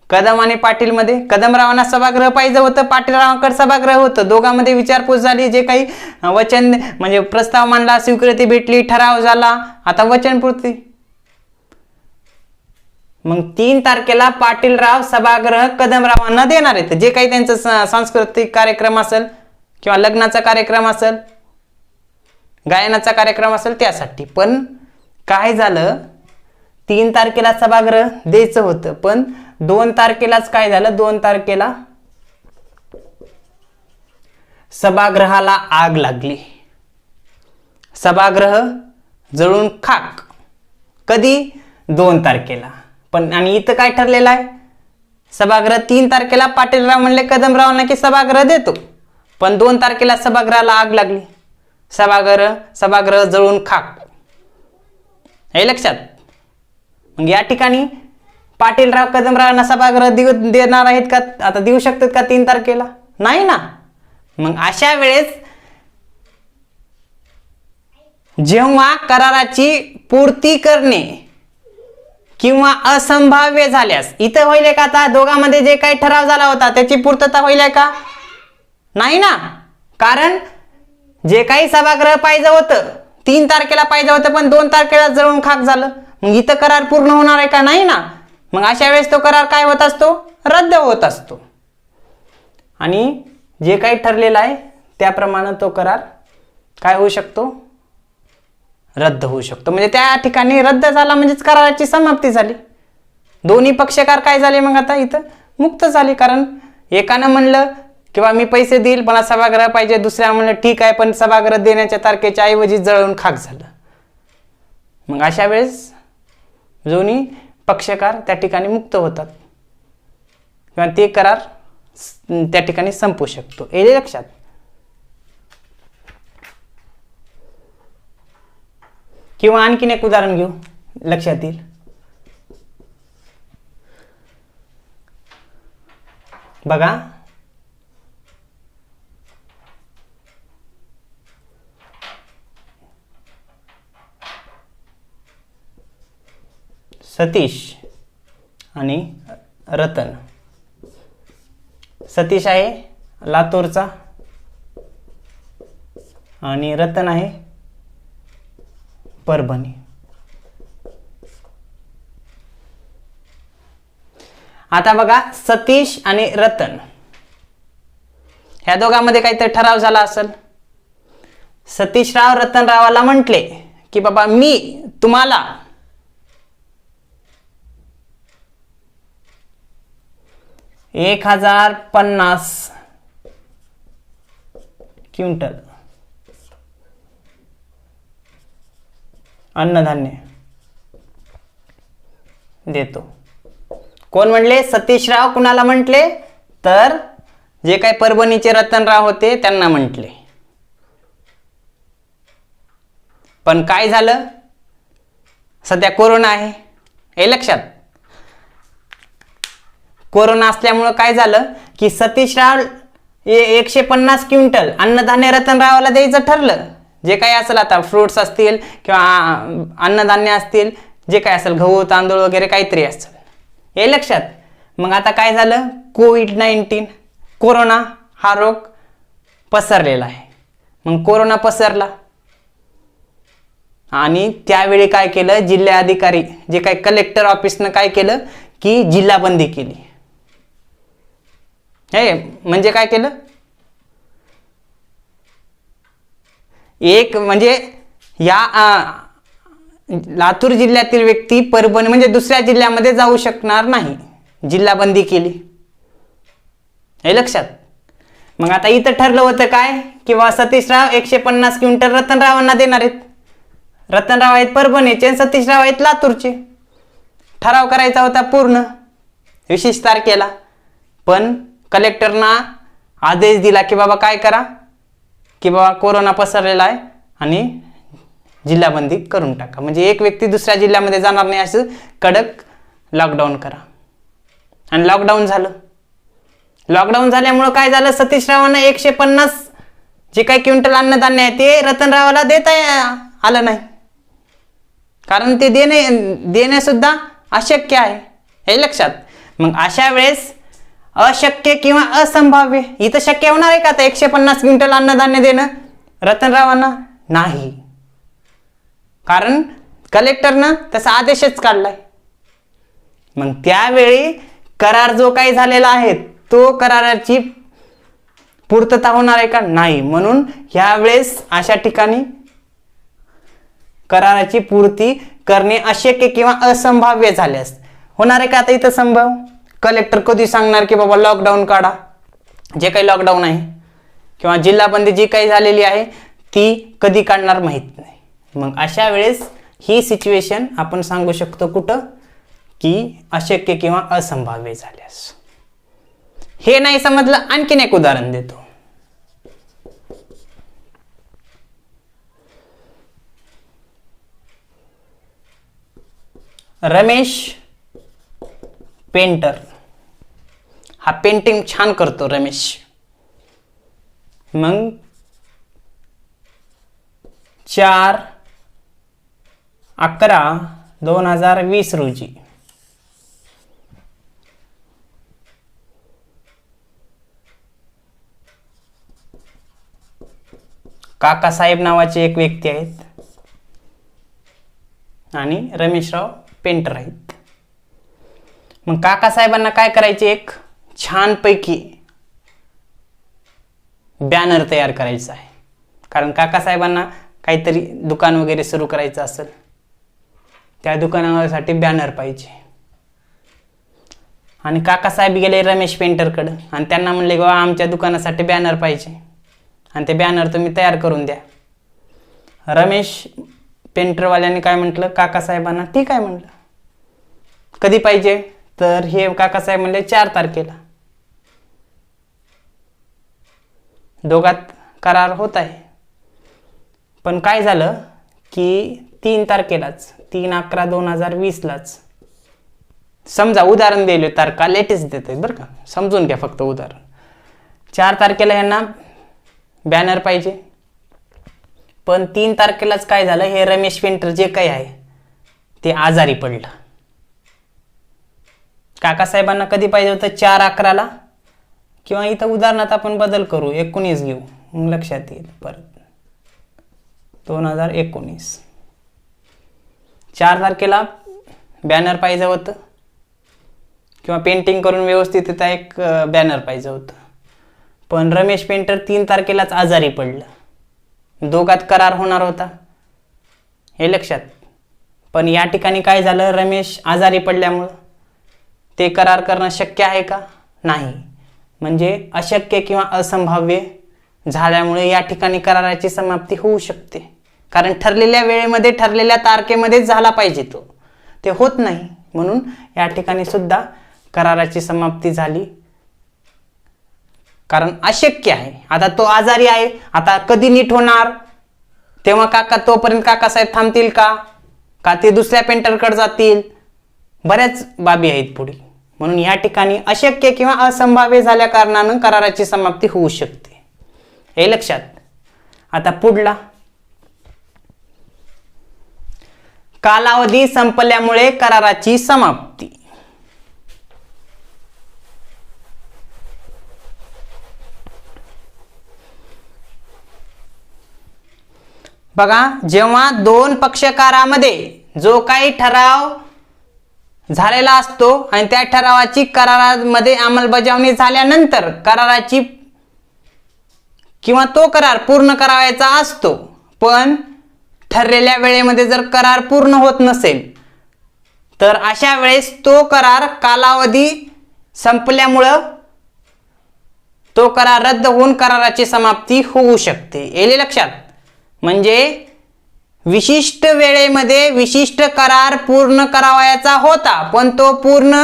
[SPEAKER 1] कदम आणि पाटील मध्ये कदमरावांना सभागृह पाहिजे होतं, पाटीलरावांकडे सभागृह होतं. दोघांमध्ये विचारपूस झाली, जे काही वचन म्हणजे प्रस्ताव मांडला, स्वीकृती भेटली, ठराव झाला, आता वचनपूर्ती. मग 3 तारखेला पाटीलराव सभागृह कदमरावांना देणार आहेत. जे काही त्यांचं सांस्कृतिक कार्यक्रम असेल किंवा लग्नाचा कार्यक्रम असेल, गायनाचा कार्यक्रम असेल त्यासाठी. पण काय झालं, 3 तारखेला सभागृह द्यायचं होतं, पण 2 तारखेलाच काय झालं, 2 तारखेला सभागृहाला आग लागली, सभागृह जळून खाक. कधी? 2 तारखेला. पण आणि इथं काय ठरलेलं आहे, सभागृह 3 तारखेला पाटीलराव म्हणले कदमरावांना की सभागृह देतो, पण 2 तारखेला सभागृहाला आग लागली, सभागृह जळून खाक. हे लक्षात. मग या ठिकाणी पाटीलराव कदमरावांना सभागृह देणार आहेत का? आता देऊ शकतात का 3 तारखेला? नाही ना. मग अशा वेळेस जेव्हा कराराची पूर्ती करणे किंवा असंभाव्य झाल्यास, इथं होईल का आता दोघांमध्ये जे काही ठराव झाला होता त्याची पूर्तता होईल का? नाही ना, कारण जे काही सभागृह पाहिजे होतं 3 तारखेला पाहिजे होतं पण 2 तारखेला जळून खाक झालं, मग इथं करार पूर्ण होणार आहे का? नाही ना. मग अशा वेळेस तो करार काय होत असतो? रद्द होत असतो. आणि जे काही ठरलेलं आहे त्याप्रमाणे तो करार काय होऊ शकतो? रद्द होऊ शकतो. म्हणजे त्या ठिकाणी रद्द झाला म्हणजेच कराराची समाप्ती झाली. दोन्ही पक्षकार काय झाले मग आता इथं? मुक्त झाले. कारण एकानं म्हणलं किंवा मी पैसे देईल पण सभागृह पाहिजे, दुसऱ्या म्हणलं ठीक आहे पण सभागृह देण्याच्या तारखेच्या ऐवजी जळून खाक झालं. मग अशा वेळेस दोन्ही पक्षकार त्या ठिकाणी मुक्त होतात किंवा ते करार त्या ठिकाणी संपू शकतो. हे लक्षात. किंवा आणखीन एक उदाहरण घेऊ, लक्षात येईल. बघा, सतीश आणि रतन. सतीश आहे लातूरचा आणि रतन आहे परभणी. आता बघा, सतीश आणि रतन ह्या दोघांमध्ये काहीतरी ठराव झाला असेल. सतीशराव रतनरावाला म्हटले की बाबा मी तुम्हाला 1050 क्विंटल अन्नधान्य देतो. कोण म्हणले? सतीशराव. कुणाला म्हटले? तर जे काही परभणीचे रतनराव होते त्यांना म्हटले. पण काय झालं? सध्या कोरोना आहे, हे लक्षात. कोरोना असल्यामुळं काय झालं की सतीशराव 150 क्विंटल अन्नधान्य रतनरावाला द्यायचं ठरलं. जे काही असेल आता फ्रुट्स असतील किंवा अन्नधान्य असतील, जे काही असेल गहू तांदूळ वगैरे काहीतरी असेल, हे लक्षात. मग आता काय झालं? कोविड-19 कोरोना हा रोग पसरलेला आहे. मग कोरोना पसरला आणि त्यावेळी काय केलं? जिल्हाधिकारी जे काही कलेक्टर ऑफिसनं काय केलं की जिल्हाबंदी केली. हे म्हणजे काय केलं? एक म्हणजे या लातूर जिल्ह्यातील व्यक्ती परभणी म्हणजे दुसऱ्या जिल्ह्यामध्ये जाऊ शकणार नाही, जिल्हाबंदी केली. हे लक्षात. मग आता इथं ठरलं होतं काय की सतीशराव 150 क्विंटल रतनरावांना देणार आहेत. रतनराव आहेत परभणीचे आणि सतीशराव आहेत लातूरचे. ठराव करायचा होता पूर्ण 20 तारखेला, पण कलेक्टरना आदेश दिला की बाबा काय करा की बाबा कोरोना पसरलेला आहे आणि जिल्हाबंदी करून टाका. म्हणजे एक व्यक्ती दुसऱ्या जिल्ह्यामध्ये जाणार नाही असं कडक लॉकडाऊन करा. आणि लॉकडाऊन झालं. लॉकडाऊन झाल्यामुळं काय झालं? सतीशरावांना 150 जे काही क्विंटल अन्नधान्य आहे ते रतनरावाला देता आलं नाही, कारण ते देणे सुद्धा अशक्य आहे. हे लक्षात. मग अशा वेळेस अशक्य किंवा असंभाव्य, इथं शक्य होणार आहे का आता 150 क्विंटल अन्नधान्य देणं रतनरावांना? नाही, कारण कलेक्टरनं तसा आदेशच काढलाय. मग त्यावेळी करार जो काही झालेला आहे तो कराराची पूर्तता होणार आहे का? नाही. म्हणून यावेळेस अशा ठिकाणी कराराची पूर्ती करणे अशक्य किंवा असंभाव्य झाल्यास होणार आहे का? आता इथं संभव. कलेक्टर कधी सांगणार की बाबा लॉकडाऊन काढा, जे काही लॉकडाऊन आहे किंवा जिल्हाबंदी जी काही झालेली आहे ती कधी काढणार माहित नाही. मग अशा वेळेस ही सिच्युएशन आपण सांगू शकतो कुठं की अशक्य किंवा असंभाव्य झाल्यास. हे नाही समजलं, आणखीन एक उदाहरण देतो. रमेश पेंटर, हा पेंटिंग छान करतो रमेश. मग 4/11/2020 रोजी काकासाहेब नावाचे एक व्यक्ती आहेत आणि रमेशराव पेंटर आहेत. मग काकासाहेबांना काय करायचे, एक छानपैकी बॅनर तयार करायचा आहे. कारण काकासाहेबांना काहीतरी दुकान वगैरे सुरू करायचं असेल, त्या दुकानासाठी बॅनर पाहिजे. आणि काकासाहेब गेले रमेश पेंटरकडं आणि त्यांना म्हणले बाबा आमच्या दुकानासाठी बॅनर पाहिजे आणि ते बॅनर तुम्ही तयार करून द्या. रमेश पेंटरवाल्याने काय म्हटलं, काकासाहेबांना ठीक आहे म्हटलं. कधी पाहिजे, तर हे काकासाहेब म्हणले 4 तारखेला. दोघात करार होत आहे. पण काय झालं की 3 तारखेलाच 3/11/2020लाच, समजा उदाहरण दिले, तारखा लेटेस्ट देतोय बरं का, समजून घ्या फक्त उदाहरण. 4 तारखेला यांना बॅनर पाहिजे. पण 3 तारखेलाच काय झालं, हे रमेश पेंटर जे काही आहे ते आजारी पडलं. काकासाहेबांना कधी पाहिजे होतं, 4/11ला, किंवा इथं उदाहरणात आपण बदल करू, 19 घेऊ, मग लक्षात येईल परत. 2019 4 तारखेला बॅनर पाहिजे होतं किंवा पेंटिंग करून व्यवस्थित तिथं एक बॅनर पाहिजे होतं. पण रमेश पेंटर 3 तारखेलाच आजारी पडलं. दोघात करार होणार होता, हे लक्षात. पण या ठिकाणी काय झालं, रमेश आजारी पडल्यामुळं ते करार करणं शक्य आहे का, नाही. म्हणजे अशक्य किंवा असंभाव्य झाल्यामुळे या ठिकाणी कराराची समाप्ती होऊ शकते. कारण ठरलेल्या वेळेमध्ये ठरलेल्या तारखेमध्ये झाला पाहिजे तो, ते होत नाही. म्हणून या ठिकाणी सुद्धा कराराची समाप्ती झाली, कारण अशक्य आहे. आता तो आजारी आहे, आता कधी नीट होणार, तेव्हा तोपर्यंत काकासाहेब थांबतील का ते दुसऱ्या पेंटरकडे जातील, बऱ्याच बाबी आहेत पुढे. म्हणून या ठिकाणी अशक्य किंवा असंभाव्य झाल्या कारणानं कराराची समाप्ती होऊ शकते, हे लक्षात. आता पुढला, कालावधी संपल्यामुळे कराराची समाप्ती. बघा, जेव्हा 2 पक्षकारामध्ये जो काही ठराव झालेला असतो आणि त्या ठरावाची करारामध्ये अंमलबजावणी झाल्यानंतर कराराची किंवा तो करार पूर्ण करावायचा असतो, पण ठरलेल्या वेळेमध्ये जर करार पूर्ण होत नसेल, तर अशा वेळेस तो करार कालावधी संपल्यामुळं तो करार रद्द होऊन कराराची समाप्ती होऊ शकते, याले लक्षात. म्हणजे विशिष्ट वेळेमध्ये विशिष्ट करार पूर्ण करावयाचा होता, पण तो पूर्ण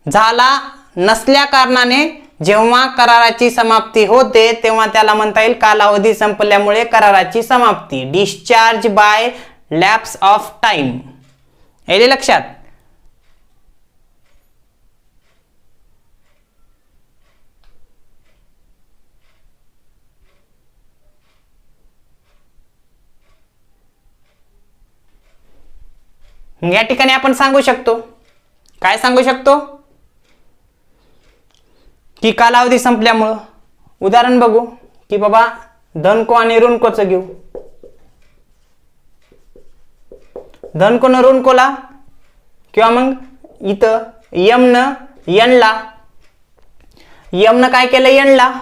[SPEAKER 1] झाला नसल्या कारणाने जेव्हा कराराची समाप्ती होते तेव्हा त्याला म्हणता येईल कालावधी संपल्यामुळे कराराची समाप्ती, discharge by lapse of time, याले लक्षात. या ठिकाणी आपण सांगू शकतो, काय सांगू शकतो, की कालावधी संपल्यामुळं. उदाहरण बघू की बाबा धनको आणि ऋणकोचं घेऊ. धनकोनं ऋणकोला किंवा मग इथं यमनं यनला, यमनं काय केलं, यनला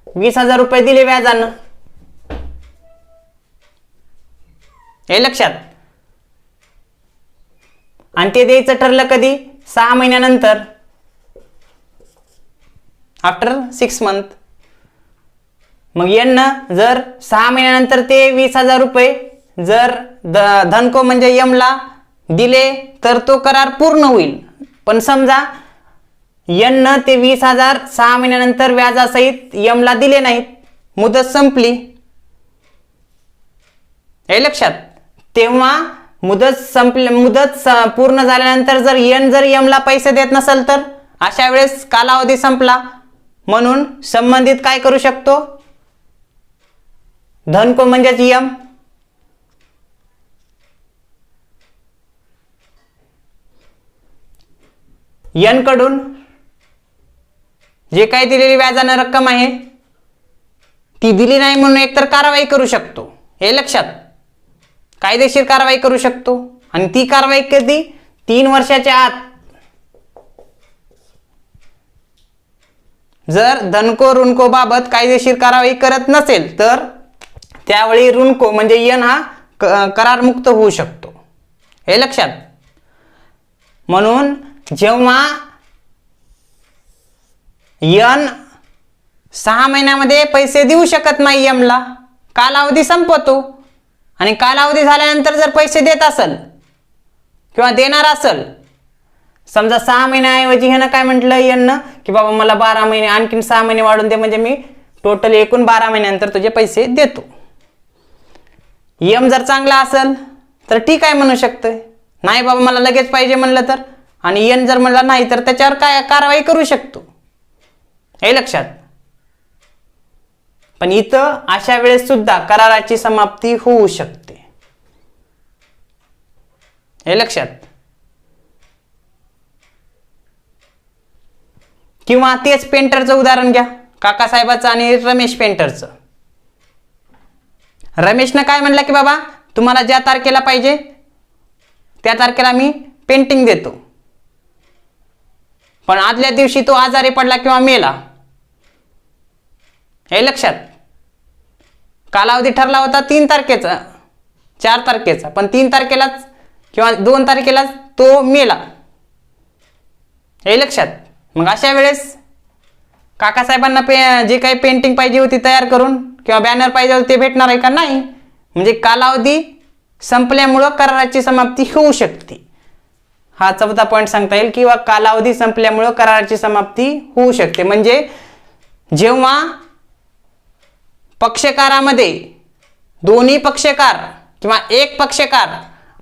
[SPEAKER 1] 20,000 रुपये दिले व्याजानं, हे लक्षात. आणि ते द्यायचं ठरलं कधी, 6 महिन्यानंतर, आफ्टर 6 मंथ. मग यांना जर 6 महिन्यानंतर ते 20,000 रुपये जर धनको म्हणजे यमला दिले तर तो करार पूर्ण होईल. पण समजा यमनं ते 20,000 6 महिन्यानंतर व्याजासहित यमला दिले नाहीत, मुदत संपली, हे लक्षात. तेव्हा मुदत पूर्ण झाल्यानंतर जर यमला पैसे देत नसेल तर अशा वेळेस कालावधी संपला. म्हणून संबंधित काय करू शकतो, धनको म्हणजेच यम यन कडून जे काही दिलेली व्याजानं रक्कम आहे ती दिली नाही म्हणून एकतर कारवाई करू शकतो, हे लक्षात, कायदेशीर कारवाई करू शकतो. आणि ती कारवाई कधी? 3 वर्षाच्या आत. जर धनको ऋणको बाबत कायदेशीर कारवाई करत नसेल तर त्यावेळी ऋणको म्हणजे यन हा करारमुक्त होऊ शकतो, हे लक्षात. म्हणून जेव्हा यन 6 महिन्यामध्ये पैसे देऊ शकत नाही यमला, कालावधी संपतो आणि कालावधी झाल्यानंतर जर पैसे देत असेल किंवा देणार असेल, समजा 6 महिन्याऐवजी ह्यानं काय म्हटलं यन की बाबा मला 12 महिने आणखीन 6 महिने वाढून दे, म्हणजे मी टोटल एकूण 12 महिन्यानंतर तुझे पैसे देतो. यम जर चांगला असेल तर ठीक आहे म्हणू शकतोय, नाही बाबा मला लगेच पाहिजे म्हणलं तर, आणि यन जर म्हणला नाही तर त्याच्यावर काय कारवाई करू शकतो, हे लक्षात. पण इथं अशा वेळेस सुद्धा कराराची समाप्ती होऊ शकते, हे लक्षात. किंवा तेच पेंटरचं उदाहरण घ्या, काकासाहेबाचं आणि रमेश पेंटरचं. रमेशनं काय म्हणलं की बाबा तुम्हाला ज्या तारखेला पाहिजे त्या तारखेला मी पेंटिंग देतो, पण आदल्या दिवशी तो आजारी पडला किंवा मेला, हे लक्षात. कालावधी ठरला होता 3 तारखेचा 4 तारखेचा, पण 3 तारखेलाच किंवा 2 तारखेलाच तो मेला, हे लक्षात. मग अशा वेळेस काकासाहेबांना जे काही पेंटिंग पाहिजे होती तयार करून किंवा बॅनर पाहिजे होते ते भेटणार आहे का? नाही. म्हणजे कालावधी संपल्यामुळं कराराची समाप्ती होऊ शकते, हा 4था पॉईंट सांगता येईल. किंवा कालावधी संपल्यामुळं कराराची समाप्ती होऊ शकते. म्हणजे जेव्हा पक्षकारामध्ये दोन्ही पक्षकार किंवा एक पक्षकार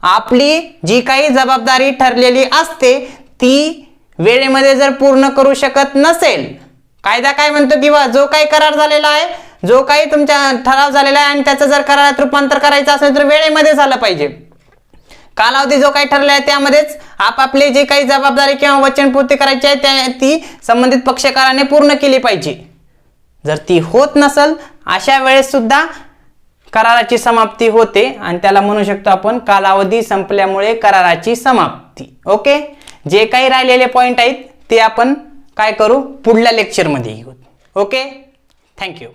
[SPEAKER 1] आपली जी काही जबाबदारी ठरलेली असते ती वेळेमध्ये जर पूर्ण करू शकत नसेल, कायदा काय म्हणतो किंवा जो काही करार झालेला आहे, जो काही तुमचा ठराव झालेला आहे आणि त्याचं जर करारात रूपांतर करायचं असेल तर वेळेमध्ये झालं पाहिजे. कालावधी जो काही ठरला आहे त्यामध्येच आपापले जे काही जबाबदारी किंवा वचनपूर्ती करायची आहे ती संबंधित पक्षकाराने पूर्ण केली पाहिजे. जर ती होत नसेल अशा वेळेस सुद्धा कराराची समाप्ती होते आणि त्याला म्हणू शकतो आपण कालावधी संपल्यामुळे कराराची समाप्ती. ओके, जे काही राहिलेले पॉइंट आहेत ते आपण काय करू पुढल्या लेक्चरमध्ये घेऊ. Okay, thank you.